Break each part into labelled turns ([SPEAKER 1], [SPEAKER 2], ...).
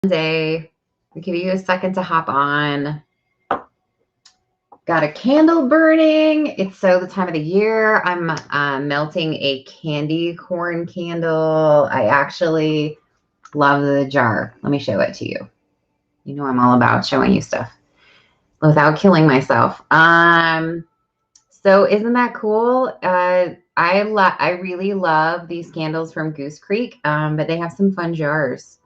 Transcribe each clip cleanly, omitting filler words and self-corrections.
[SPEAKER 1] Day. I'll give you a second to hop on. Got a candle burning. It's so the time of the year. I'm melting a candy corn candle. I actually love the jar. Let me show it to you. You know I'm all about showing you stuff without killing myself. So isn't that cool? I really love these candles from Goose Creek, but they have some fun jars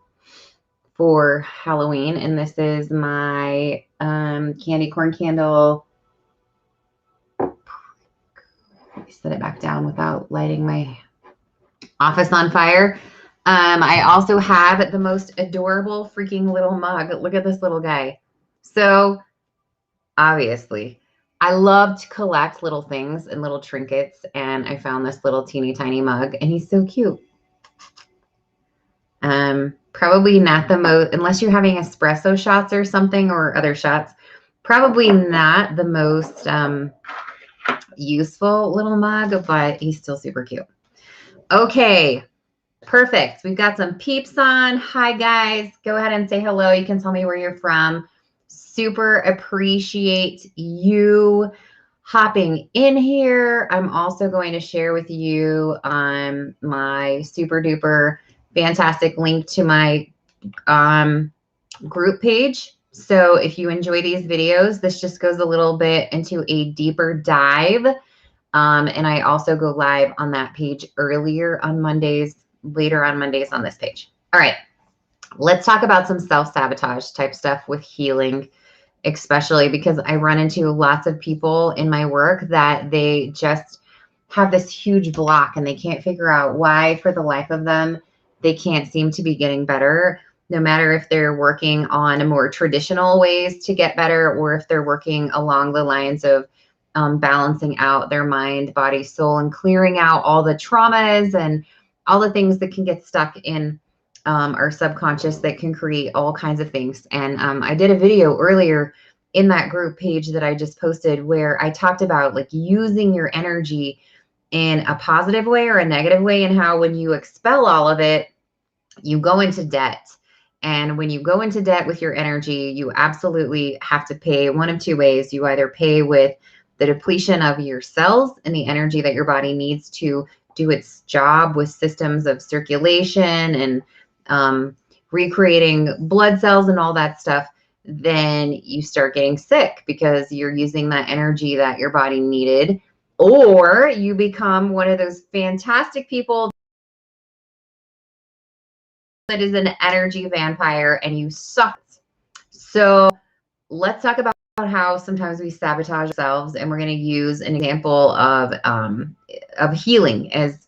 [SPEAKER 1] for Halloween, and this is my candy corn candle. Let me set it back down without lighting my office on fire. I also have the most adorable freaking little mug. Look at this little guy. So obviously, I love to collect little things and little trinkets, and I found this little teeny tiny mug, and he's so cute. Probably not the most, unless you're having espresso shots or something or other shots, probably not the most useful little mug, but he's still super cute. Okay, perfect. We've got some peeps on. Hi, guys. Go ahead and say hello. You can tell me where you're from. Super appreciate you hopping in here. I'm also going to share with you my super duper fantastic link to my group page. So if you enjoy these videos, this just goes a little bit into a deeper dive. And I also go live on that page earlier on Mondays, later on Mondays on this page. All right, let's talk about some self-sabotage type stuff with healing, especially because I run into lots of people in my work that they just have this huge block and they can't figure out why for the life of them they can't seem to be getting better, no matter if they're working on more traditional ways to get better or if they're working along the lines of balancing out their mind, body, soul, and clearing out all the traumas and all the things that can get stuck in our subconscious that can create all kinds of things. And I did a video earlier in that group page that I just posted where I talked about like using your energy in a positive way or a negative way, and how when you expel all of it, you go into debt. And when you go into debt with your energy, you absolutely have to pay one of two ways. You either pay with the depletion of your cells and the energy that your body needs to do its job with systems of circulation and recreating blood cells and all that stuff, then you start getting sick because you're using that energy that your body needed. Or you become one of those fantastic people that is an energy vampire and you suck. So let's talk about how sometimes we sabotage ourselves, and we're going to use an example of healing as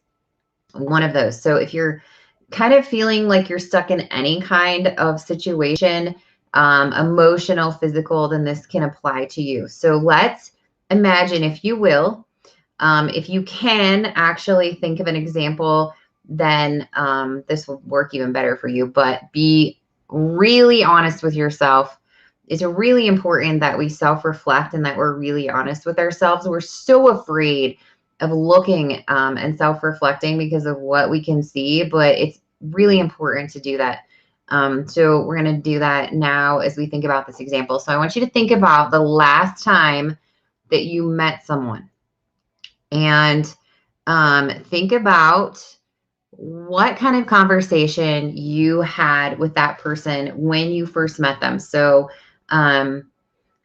[SPEAKER 1] one of those. So if you're kind of feeling like you're stuck in any kind of situation, emotional, physical, then this can apply to you. So let's imagine, if you will, if you can actually think of an example, then this will work even better for you. But be really honest with yourself. It's really important that we self-reflect and that we're really honest with ourselves. We're so afraid of looking and self-reflecting because of what we can see, but it's really important to do that. So we're going to do that now as we think about this example. So I want you to think about the last time that you met someone, and think about what kind of conversation you had with that person when you first met them. So,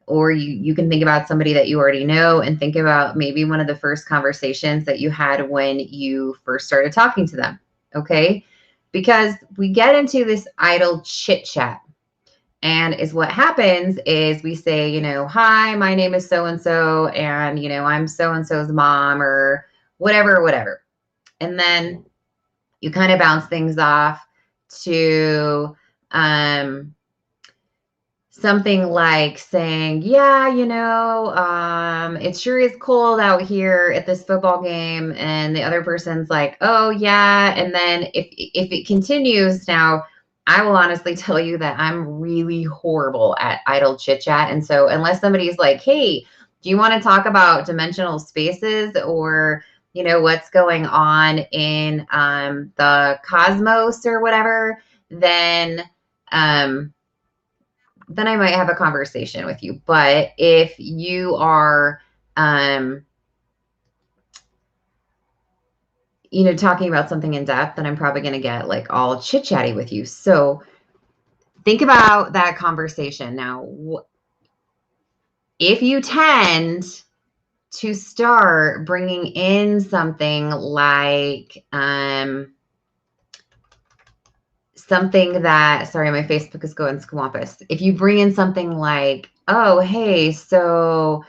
[SPEAKER 1] or you can think about somebody that you already know and think about maybe one of the first conversations that you had when you first started talking to them. Okay. Because we get into this idle chit chat. And is what happens is we say, you know, hi, my name is so-and-so, and, you know, I'm so-and-so's mom or whatever, whatever. And then you kind of bounce things off to something like saying, yeah, you know, it sure is cold out here at this football game. And the other person's like, oh, yeah. And then if it continues now, I will honestly tell you that I'm really horrible at idle chit chat. And so unless somebody's like, hey, do you want to talk about dimensional spaces or, you know, what's going on in the cosmos or whatever, then then I might have a conversation with you. But if you are, talking about something in depth, then I'm probably going to get like all chit chatty with you. So think about that conversation. Now, if you tend to start bringing in something like, something that, sorry, my Facebook is going squampus. If you bring in something like, oh, hey, so,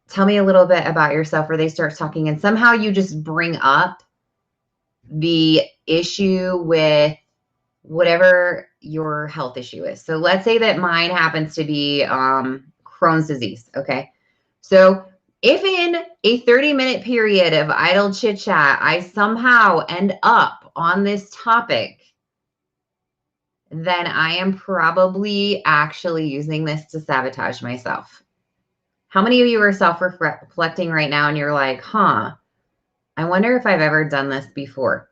[SPEAKER 1] tell me a little bit about yourself, or they start talking and somehow you just bring up the issue with whatever your health issue is. So let's say that mine happens to be Crohn's disease. Okay. So if in a 30-minute period of idle chit chat, I somehow end up on this topic, then I am probably actually using this to sabotage myself. How many of you are self-reflecting right now and you're like, I wonder if I've ever done this before?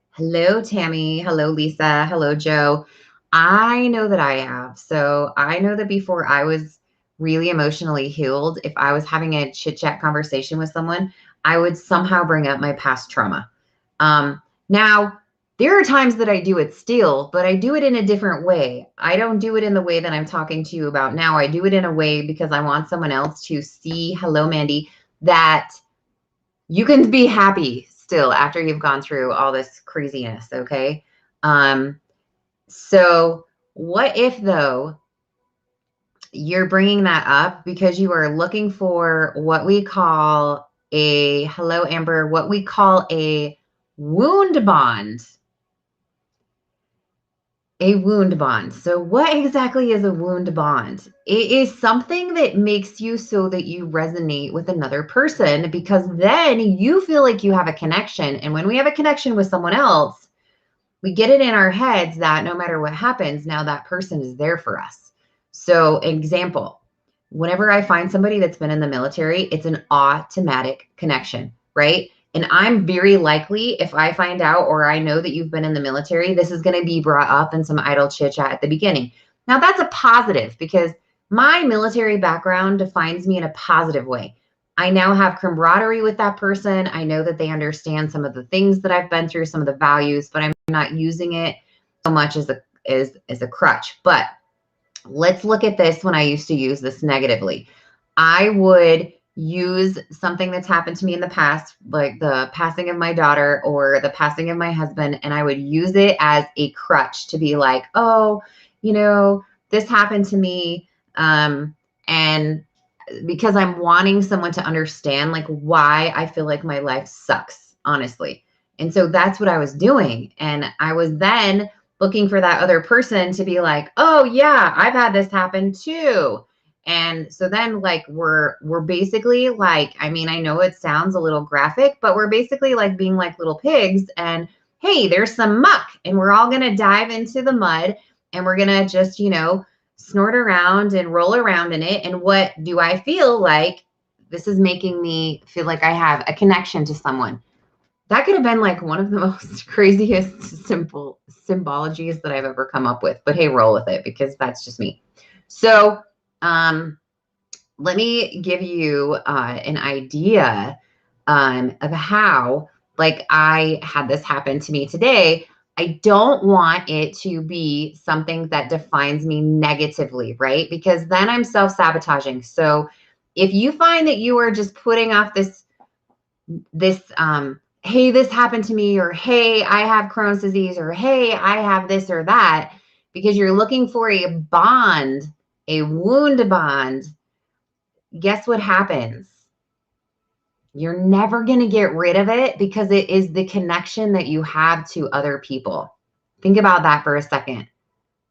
[SPEAKER 1] Hello, Tammy. Hello, Lisa. Hello, Joe. I know that I have. So I know that before I was really emotionally healed, if I was having a chit chat conversation with someone, I would somehow bring up my past trauma. Now, there are times that I do it still, but I do it in a different way. I don't do it in the way that I'm talking to you about now. I do it in a way because I want someone else to see, hello, Mandy, that you can be happy still after you've gone through all this craziness. Okay. So what if though you're bringing that up because you are looking for what we call hello, Amber, what we call a wound bond. A wound bond. So what exactly is a wound bond? It is something that makes you so that you resonate with another person, because then you feel like you have a connection. And when we have a connection with someone else, we get it in our heads that no matter what happens, now that person is there for us. So example, whenever I find somebody that's been in the military, it's an automatic connection, right? And I'm very likely, if I find out or I know that you've been in the military, this is going to be brought up in some idle chit chat at the beginning. Now, that's a positive because my military background defines me in a positive way. I now have camaraderie with that person. I know that they understand some of the things that I've been through, some of the values, but I'm not using it so much as a crutch. But let's look at this when I used to use this negatively. I would use something that's happened to me in the past, like the passing of my daughter or the passing of my husband, and I would use it as a crutch to be like, oh, this happened to me. And because I'm wanting someone to understand like why I feel like my life sucks, honestly. And so that's what I was doing. And I was then looking for that other person to be like, oh yeah, I've had this happen too. And so then like we're basically like, I mean, I know it sounds a little graphic, but we're basically like being like little pigs and hey, there's some muck and we're all going to dive into the mud and we're going to just, snort around and roll around in it. And what do I feel like? This is making me feel like I have a connection to someone. That could have been like one of the most craziest simple symbologies that I've ever come up with, but hey, roll with it because that's just me. So let me give you an idea of how, like, I had this happen to me today. I don't want it to be something that defines me negatively, right? Because then I'm self-sabotaging. So if you find that you are just putting off this, hey, this happened to me, or hey, I have Crohn's disease, or hey, I have this or that, because you're looking for a bond, a wound bond, guess what happens? You're never going to get rid of it because it is the connection that you have to other people. Think about that for a second.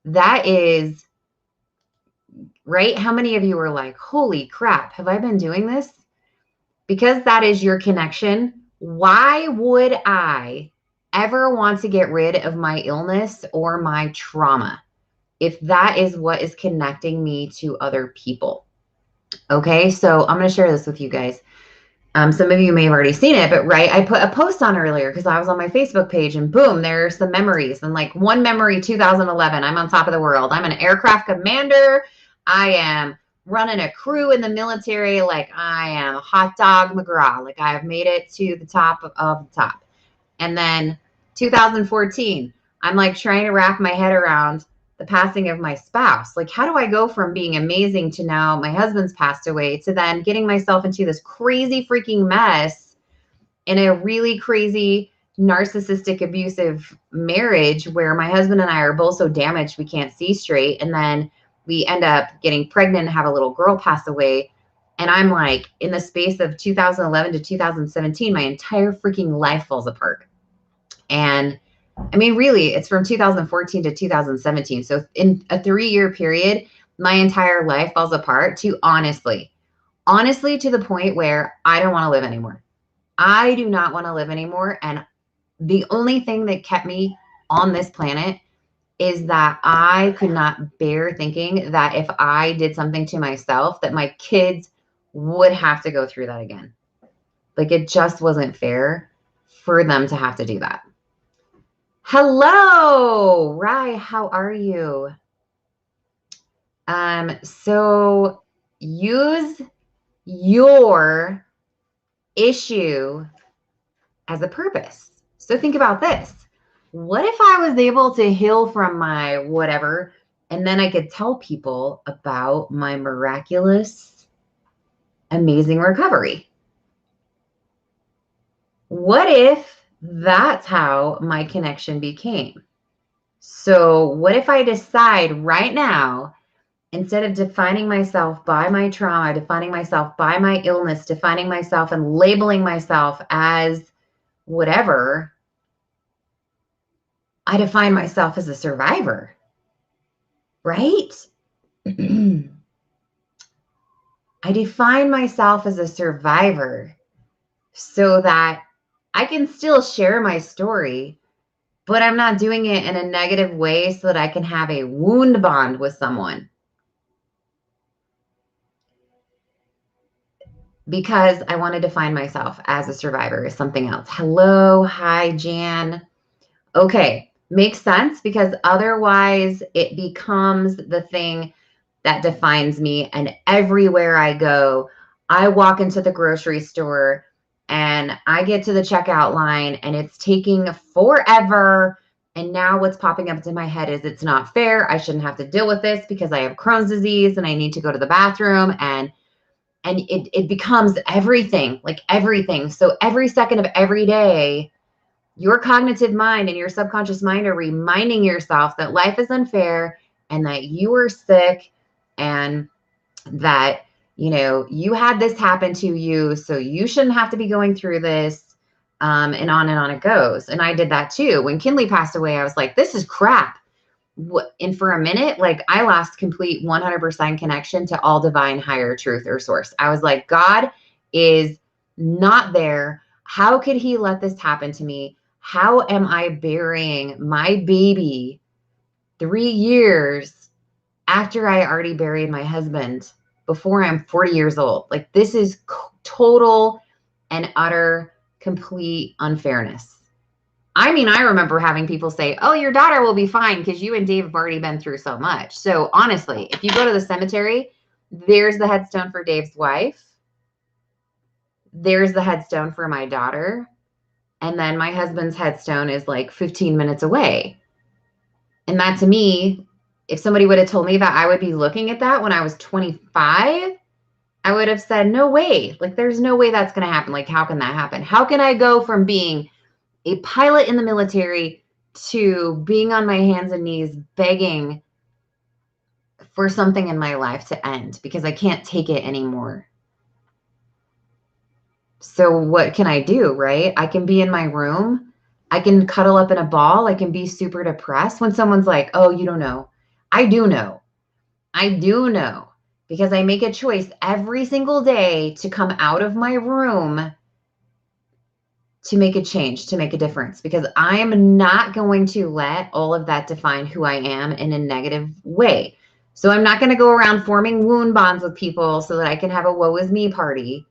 [SPEAKER 1] That is, right? How many of you are like, holy crap, have I been doing this? Because that is your connection. Why would I ever want to get rid of my illness or my trauma if that is what is connecting me to other people? Okay, so I'm going to share this with you guys. Some of you may have already seen it, but right, I put a post on earlier because I was on my Facebook page and boom, there's the memories. And like one memory, 2011, I'm on top of the world. I'm an aircraft commander. I am running a crew in the military. Like I am hot dog McGraw. Like I have made it to the top of the top. And then 2014, I'm like trying to wrap my head around the passing of my spouse. Like, how do I go from being amazing to now my husband's passed away to then getting myself into this crazy freaking mess in a really crazy narcissistic abusive marriage where my husband and I are both so damaged we can't see straight. And then we end up getting pregnant and have a little girl pass away. And I'm like, in the space of 2011 to 2017, my entire freaking life falls apart. And I mean, really, it's from 2014 to 2017. So in a 3-year period, my entire life falls apart to honestly to the point where I don't want to live anymore. I do not want to live anymore. And the only thing that kept me on this planet is that I could not bear thinking that if I did something to myself, that my kids would have to go through that again. Like it just wasn't fair for them to have to do that. Hello, Rye, how are you? So use your issue as a purpose. So think about this. What if I was able to heal from my whatever, and then I could tell people about my miraculous, amazing recovery? What if that's how my connection became? So what if I decide right now, instead of defining myself by my trauma, defining myself by my illness, defining myself and labeling myself as whatever, I define myself as a survivor, right? I define myself as a survivor so that I can still share my story, but I'm not doing it in a negative way so that I can have a wound bond with someone. Because I want to define myself as a survivor is something else. Hello, hi, Jan. Okay, makes sense because otherwise it becomes the thing that defines me. And everywhere I go, I walk into the grocery store and I get to the checkout line and it's taking forever. And now what's popping up into my head is it's not fair. I shouldn't have to deal with this because I have Crohn's disease and I need to go to the bathroom, and it becomes everything, like everything. So every second of every day, your cognitive mind and your subconscious mind are reminding yourself that life is unfair and that you are sick and that, you had this happen to you, so you shouldn't have to be going through this, and on it goes. And I did that too. When Kinley passed away, I was like, this is crap. And for a minute, like I lost complete 100% connection to all divine higher truth or source. I was like, God is not there. How could he let this happen to me? How am I burying my baby 3 years after I already buried my husband before I'm 40 years old? Like this is total and utter complete unfairness. I mean, I remember having people say, oh, your daughter will be fine because you and Dave have already been through so much. So honestly, if you go to the cemetery, there's the headstone for Dave's wife. There's the headstone for my daughter. And then my husband's headstone is like 15 minutes away. And that to me, if somebody would have told me that I would be looking at that when I was 25, I would have said, no way. Like, there's no way that's going to happen. Like, how can that happen? How can I go from being a pilot in the military to being on my hands and knees begging for something in my life to end because I can't take it anymore? So what can I do, right? I can be in my room. I can cuddle up in a ball. I can be super depressed when someone's like, oh, you don't know. I do know. I do know because I make a choice every single day to come out of my room to make a change, to make a difference, because I am not going to let all of that define who I am in a negative way. So I'm not going to go around forming wound bonds with people so that I can have a woe is me party.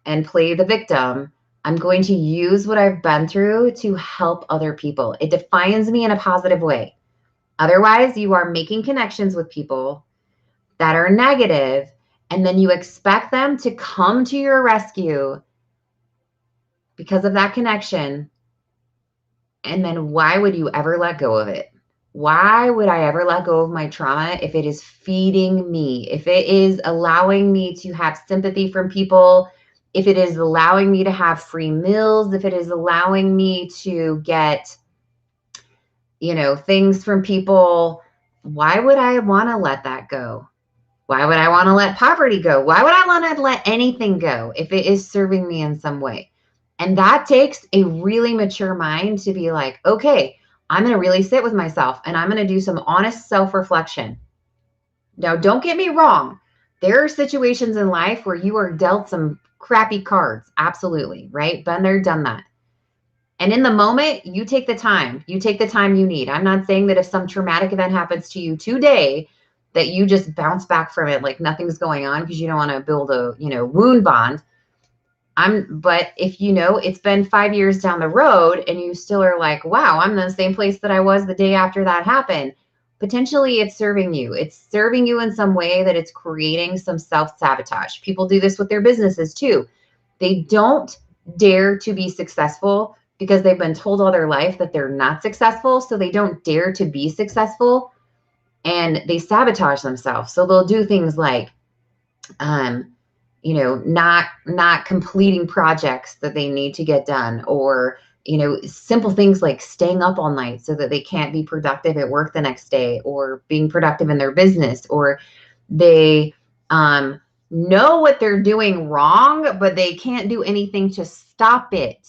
[SPEAKER 1] and play the victim. I'm going to use what I've been through to help other people. It defines me in a positive way. Otherwise, you are making connections with people that are negative, and then you expect them to come to your rescue because of that connection. And then why would you ever let go of it? Why would I ever let go of my trauma if it is feeding me, if it is allowing me to have sympathy from people, if it is allowing me to have free meals, if it is allowing me to get, things from people? Why would I want to let that go? Why would I want to let poverty go? Why would I want to let anything go if it is serving me in some way? And that takes a really mature mind to be like, okay, I'm going to really sit with myself and I'm going to do some honest self-reflection. Now, don't get me wrong. There are situations in life where you are dealt some crappy cards. Absolutely, right? Been there, done that. And in the moment, you take the time. You take the time you need. I'm not saying that if some traumatic event happens to you today, that you just bounce back from it like nothing's going on because you don't want to build a, wound bond. But if it's been 5 years down the road and you still are like, wow, I'm in the same place that I was the day after that happened, potentially it's serving you. It's serving you in some way that it's creating some self-sabotage. People do this with their businesses too. They don't dare to be successful because they've been told all their life that they're not successful. So they don't dare to be successful and they sabotage themselves. So they'll do things like, not completing projects that they need to get done, or, simple things like staying up all night so that they can't be productive at work the next day, or being productive in their business, or they know what they're doing wrong, but they can't do anything to stop it.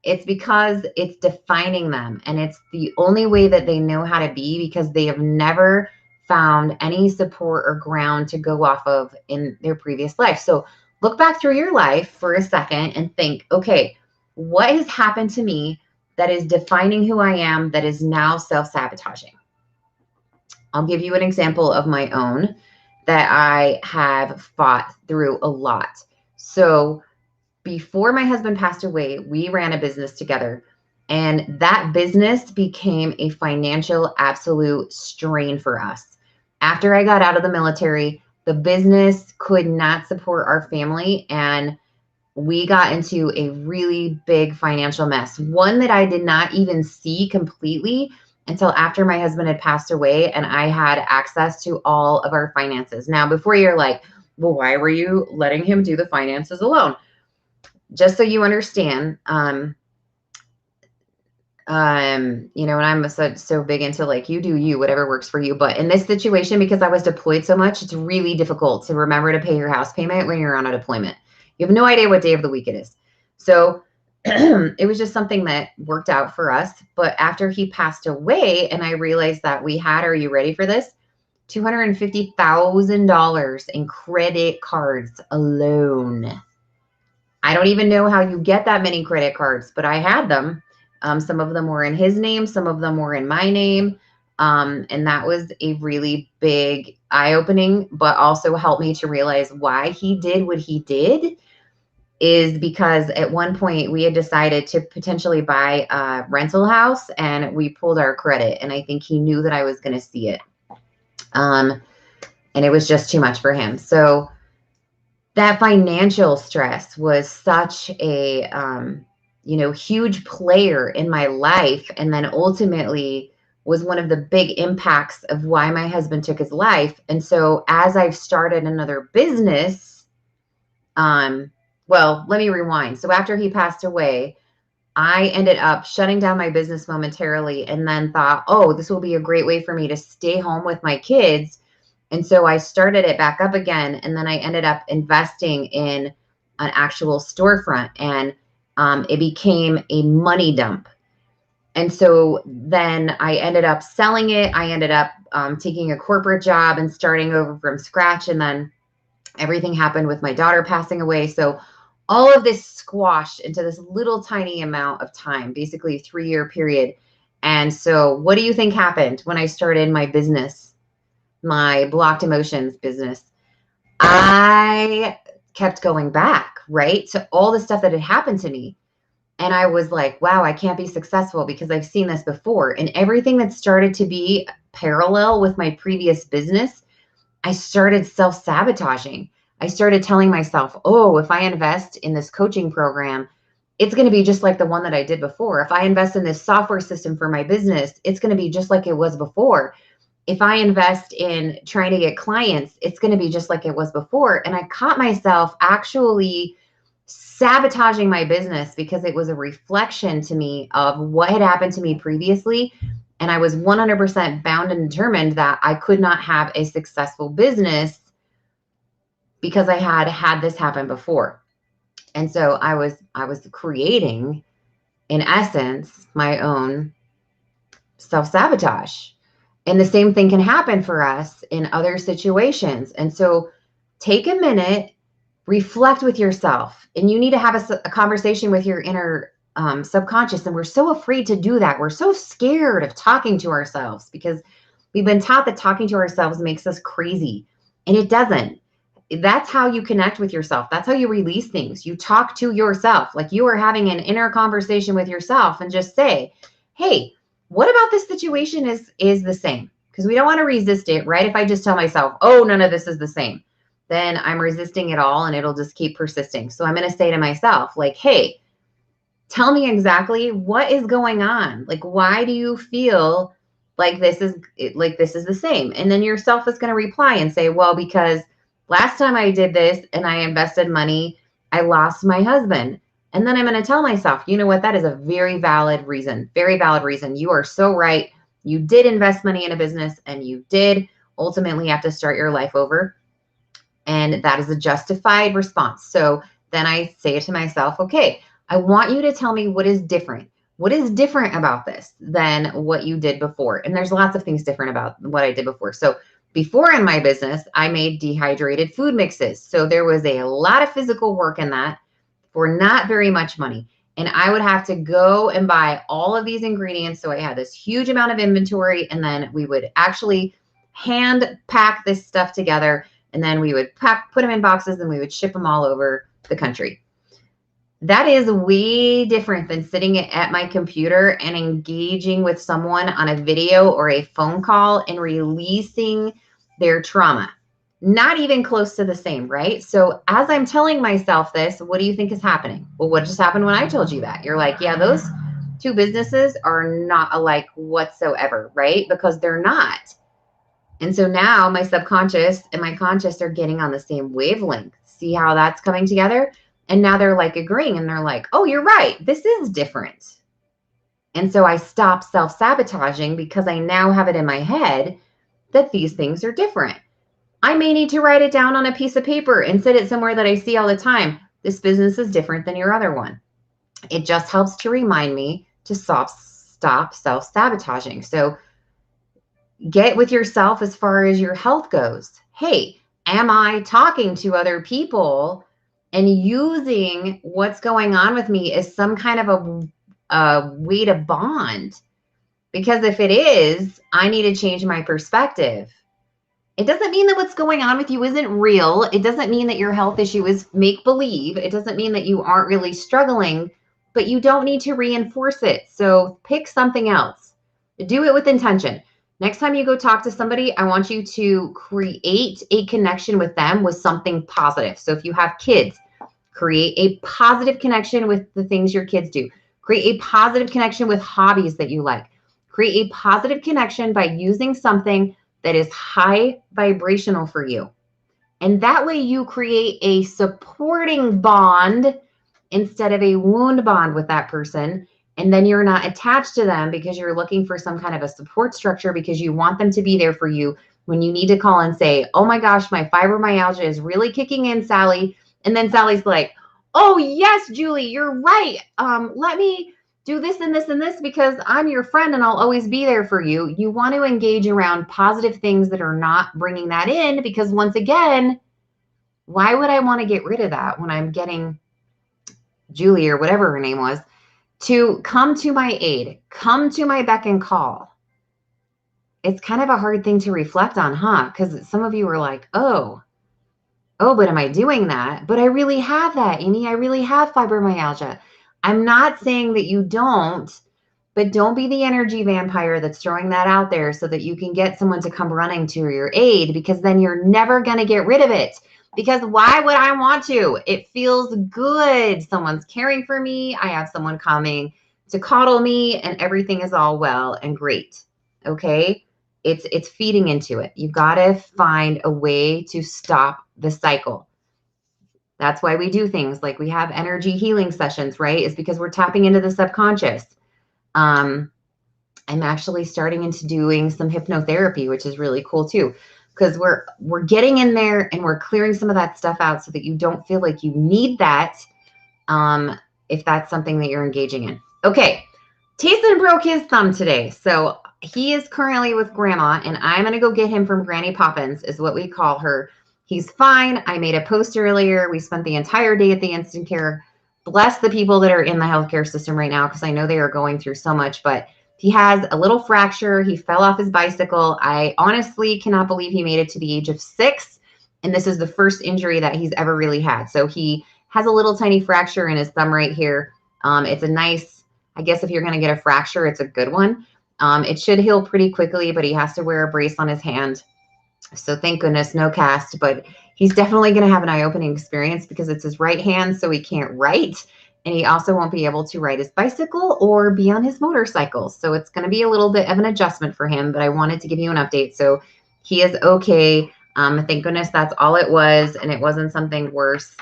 [SPEAKER 1] It's because it's defining them, and it's the only way that they know how to be because they have never found any support or ground to go off of in their previous life. So look back through your life for a second and think, okay, what has happened to me that is defining who I am, that is now self-sabotaging? I'll give you an example of my own that I have fought through a lot. So before my husband passed away, we ran a business together, and that business became a financial absolute strain for us. After I got out of the military, the business could not support our family, and we got into a really big financial mess, one that I did not even see completely until after my husband had passed away and I had access to all of our finances. Now, before you're like, well, why were you letting him do the finances alone? Just so you understand, and I'm so big into like, you do you, whatever works for you. But in this situation, because I was deployed so much, it's really difficult to remember to pay your house payment when you're on a deployment. You have no idea what day of the week it is. So it was just something that worked out for us. But after he passed away and I realized that we had, are you ready for this? $250,000 in credit cards alone. I don't even know how you get that many credit cards, but I had them. Some of them were in his name, some of them were in my name. And that was a really big eye-opening, but also helped me to realize why he did what he did, is because at one point we had decided to potentially buy a rental house and we pulled our credit. And I think he knew that I was going to see it. And it was just too much for him. So that financial stress was such a, huge player in my life. And then ultimately was one of the big impacts of why my husband took his life. And so as I've started another business, well, let me rewind. So after he passed away, I ended up shutting down my business momentarily and then thought, oh, this will be a great way for me to stay home with my kids. And so I started it back up again. And then I ended up investing in an actual storefront, and it became a money dump. And so then I ended up selling it. I ended up taking a corporate job and starting over from scratch. And then everything happened with my daughter passing away. So all of this squashed into this little tiny amount of time, basically a 3-year period. And so what do you think happened when I started my business? My blocked emotions business? I kept going back, right, to all the stuff that had happened to me. And I was like, wow, I can't be successful because I've seen this before. And everything that started to be parallel with my previous business, I started self-sabotaging. I started telling myself, oh, if I invest in this coaching program, it's going to be just like the one that I did before. If I invest in this software system for my business, it's going to be just like it was before. If I invest in trying to get clients, it's going to be just like it was before. And I caught myself actually sabotaging my business because it was a reflection to me of what had happened to me previously. And I was 100% bound and determined that I could not have a successful business because I had had this happen before. And so I was creating, in essence, my own self-sabotage. And the same thing can happen for us in other situations. And so take a minute, reflect with yourself, and you need to have a conversation with your inner subconscious. And we're so afraid to do that. We're so scared of talking to ourselves because we've been taught that talking to ourselves makes us crazy, and it doesn't. That's how you connect with yourself. That's how you release things. You talk to yourself, like you are having an inner conversation with yourself, and just say, hey, what about this situation is the same? Because we don't want to resist it, right? If I just tell myself, oh, none of this is the same, then I'm resisting it all and it'll just keep persisting. So I'm going to say to myself, like, hey, tell me exactly what is going on. Like, why do you feel like this is the same? And then yourself is going to reply and say, well, because last time I did this and I invested money, I lost my husband. And then I'm going to tell myself, you know what? That is a very valid reason. Very valid reason. You are so right. You did invest money in a business and you did ultimately have to start your life over. And that is a justified response. So then I say to myself, okay, I want you to tell me what is different. What is different about this than what you did before? And there's lots of things different about what I did before. So before in my business, I made dehydrated food mixes. So there was a lot of physical work in that for not very much money. And I would have to go and buy all of these ingredients. So I had this huge amount of inventory, and then we would actually hand pack this stuff together. And then we would put them in boxes and we would ship them all over the country. That is way different than sitting at my computer and engaging with someone on a video or a phone call and releasing their trauma. Not even close to the same, right? So as I'm telling myself this, what do you think is happening? Well, what just happened when I told you that? You're like, yeah, those two businesses are not alike whatsoever, right? Because they're not. And so now my subconscious and my conscious are getting on the same wavelength. See how that's coming together? And now they're like agreeing and they're like, oh, you're right. This is different. And so I stop self-sabotaging because I now have it in my head that these things are different. I may need to write it down on a piece of paper and sit it somewhere that I see all the time. This business is different than your other one. It just helps to remind me to stop self-sabotaging. So get with yourself as far as your health goes. Hey, am I talking to other people and using what's going on with me as some kind of a way to bond? Because if it is, I need to change my perspective. It doesn't mean that what's going on with you isn't real. It doesn't mean that your health issue is make believe. It doesn't mean that you aren't really struggling, but you don't need to reinforce it. So pick something else. Do it with intention. Next time you go talk to somebody, I want you to create a connection with them with something positive. So if you have kids, create a positive connection with the things your kids do. Create a positive connection with hobbies that you like. Create a positive connection by using something that is high vibrational for you. And that way you create a supporting bond instead of a wound bond with that person. And then you're not attached to them because you're looking for some kind of a support structure because you want them to be there for you when you need to call and say, oh my gosh, my fibromyalgia is really kicking in, Sally. And then Sally's like, oh yes, Julie, you're right. Let me do this and this and this because I'm your friend and I'll always be there for you. You want to engage around positive things that are not bringing that in because once again, why would I want to get rid of that when I'm getting Julie or whatever her name was to come to my aid, come to my beck and call? It's kind of a hard thing to reflect on, huh? Because some of you are like, oh, Oh, but am I doing that? But I really have that, Amy. I really have fibromyalgia. I'm not saying that you don't, but don't be the energy vampire that's throwing that out there so that you can get someone to come running to your aid, because then you're never going to get rid of it. Because why would I want to? It feels good. Someone's caring for me. I have someone coming to coddle me, and everything is all well and great. Okay? It's feeding into it. You got to find a way to stop the cycle. That's why we do things like we have energy healing sessions, right? Is because we're tapping into the subconscious. I'm actually starting into doing some hypnotherapy, which is really cool too, because we're getting in there and we're clearing some of that stuff out so that you don't feel like you need that, if that's something that you're engaging in. Okay, Tayson broke his thumb today, so he is currently with Grandma, and I'm going to go get him from Granny Poppins, is what we call her. He's fine. I made a post earlier. We spent the entire day at the instant care. Bless the people that are in the healthcare system right now, because I know they are going through so much, but he has a little fracture. He fell off his bicycle. I honestly cannot believe he made it to the age of 6, and this is the first injury that he's ever really had. So he has a little tiny fracture in his thumb right here. It's a nice, I guess if you're going to get a fracture, it's a good one. It should heal pretty quickly, but he has to wear a brace on his hand. So thank goodness, no cast, but he's definitely going to have an eye-opening experience because it's his right hand, so he can't write. And he also won't be able to ride his bicycle or be on his motorcycle. So it's going to be a little bit of an adjustment for him, but I wanted to give you an update. So he is okay. Thank goodness that's all it was, and it wasn't something worse,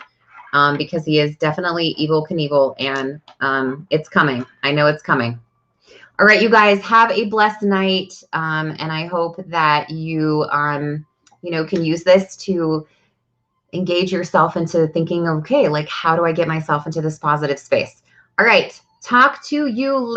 [SPEAKER 1] because he is definitely Evel Knievel, and it's coming. I know it's coming. All right, you guys, have a blessed night, and I hope that you, can use this to engage yourself into thinking, okay, like, how do I get myself into this positive space? All right, talk to you later.